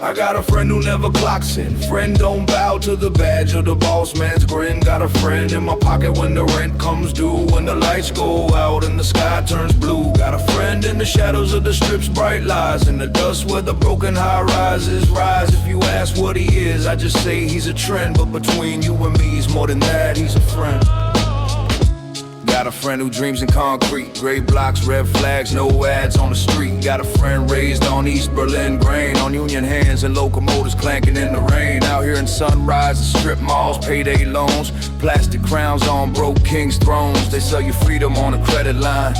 I got a friend who never clocks in. Friend don't bow to the badge or the boss man's grin. Got a friend in my pocket when the rent comes due, when the lights go out and the sky turns blue. Got a friend in the shadows of the strip's bright lies, in the dust where the broken high rises rise. If you ask what he is, I just say he's a trend, but between you and me, he's more than that, he's a friend. Got a friend who dreams in concrete, gray blocks, red flags, no ads on the street. Got a friend raised on East Berlin grain, on union hands and locomotives clanking in the rain. Out here in Sunrise and strip malls, payday loans, plastic crowns on broke kings' thrones. They sell you freedom on a credit line,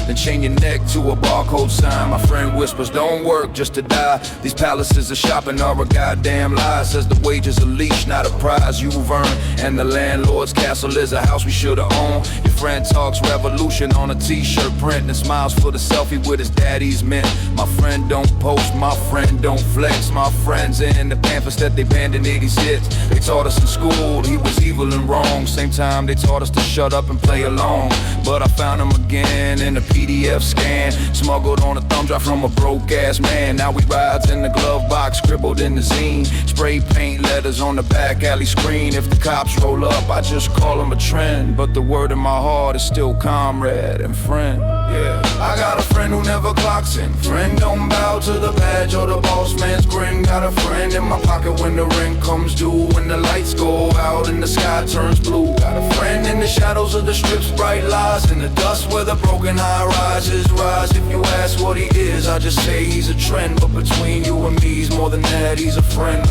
then chain your neck to a barcode sign. My friend whispers, don't work just to die. These palaces of shopping are a goddamn lie. Says the wages a leash, not a prize you've earned, and the landlord's castle is a house we should've owned. Your friend talks revolution on a t-shirt print, and smiles for the selfie with his daddy's mint. My friend don't post, my friend don't flex. My friends in the pamphlets that they banned in 86. They taught us in school he was evil and wrong. Same time they taught us to shut up and play along. But I found him again in the PDF scan, smuggled on a thumb drive from a broke ass man. Now he rides in the glove box, scribbled in the zine, spray paint letters on the back alley screen. If the cops roll up, I just call him a trend, but the word in my heart is still comrade and friend. Yeah, I got a friend who never clocks in. Friend don't bow to the badge or the boss man's grin. Got a friend in my pocket when the rent comes due, when the lights go out and the sky turns blue. Got a friend in the shadows of the strip's bright lies, in the dust where the broken high rises rise. If you ask what he is, I just say he's a trend, but between you and me, he's more than that, he's a friend.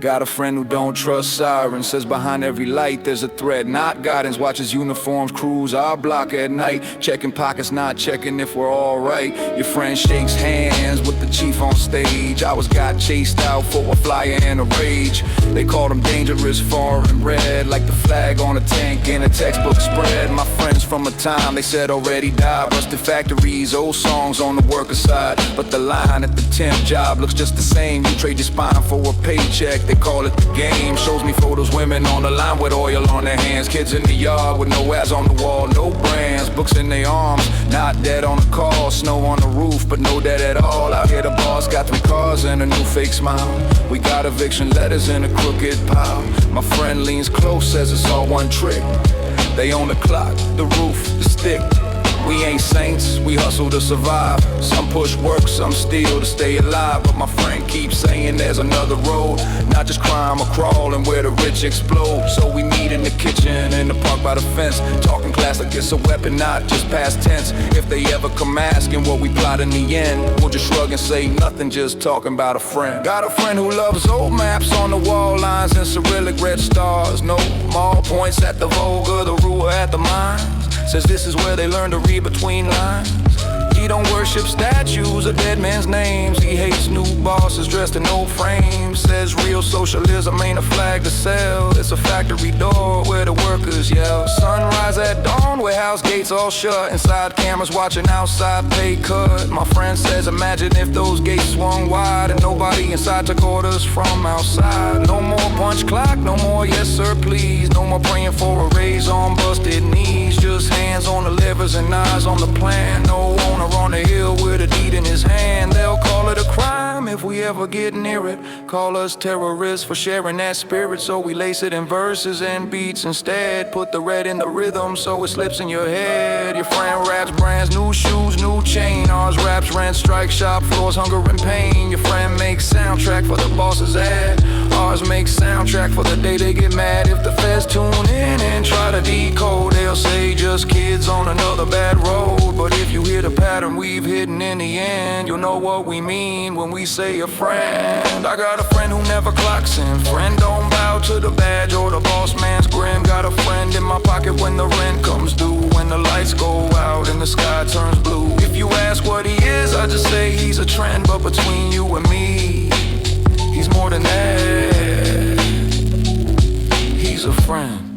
Got a friend who don't trust sirens, says behind every light there's a threat, not guidance. Watches uniforms cruise our block at night, checking pockets, not checking if we're alright. Your friend shakes hands with the chief on stage. I got chased out for a flyer and a rage. They called him dangerous, foreign bred, like the flag on a tank in a textbook spread. My friends from a time they said already died, busted factories, old songs on the worker side. But the line at the temp job looks just the same. You trade your spine for a paycheck, they call it the game. Shows me photos, women on the line with oil on their hands, kids in the yard with no ads on the wall, no brands, books in their arms, not dead on the call, snow on the roof, but no dead at all. Out here the boss got 3 cars and a new fake smile. We got eviction letters in a crooked pile. My friend leans close, says it's all one trick. They own the clock, the roof, the stick. We ain't saints, we hustle to survive. Some push work, some steal to stay alive. But my friend keeps saying there's another road, not just crime or crawling where the rich explode. So we meet in the kitchen, in the park by the fence, talking class like it's a weapon, not just past tense. If they ever come asking what we plot in the end, we'll just shrug and say nothing, just talking about a friend. Got a friend who loves old maps on the wall lines and Cyrillic red stars. No mall points at the Volga, the ruler at the mines. Says this is where they learn to read between lines. He don't worship statues or dead men's names. He hates new bosses dressed in old frames. Says real socialism ain't a flag to sell, it's a factory door where the workers yell. Sunrise at dawn, warehouse gates all shut, inside cameras watching outside pay cut. My friend says imagine if those gates swung wide and nobody inside took orders from outside. No more punch clock, no more yes sir please, no more praying for a raise on busted knees. Just hands on the levers and eyes on the plan. No owner on the hill with a deed in his hand. They'll call it a crime if we ever get near it. Call us terrorists for sharing that spirit, so we lace it in verses and beats instead. Put the red in the rhythm so it slips in your head. Your friend raps brands, new shoes, new chain. Ours raps rent, strike shop floors, hunger and pain. Your friend makes soundtrack for the boss's ad. Ours makes soundtrack for the day they get mad. If the feds tune in and try to decode, they'll say just kids on another bad road. But if you hear the pattern we've hidden in the end, you'll know what we mean when we say a friend. I got a friend who never clocks in. Friend don't bow to the badge or the boss man's grin. Got a friend in my pocket when the rent comes due, when the lights go out and the sky turns blue. If you ask what he is, I just say he's a trend, but between you and me, he's more than that, he's a friend.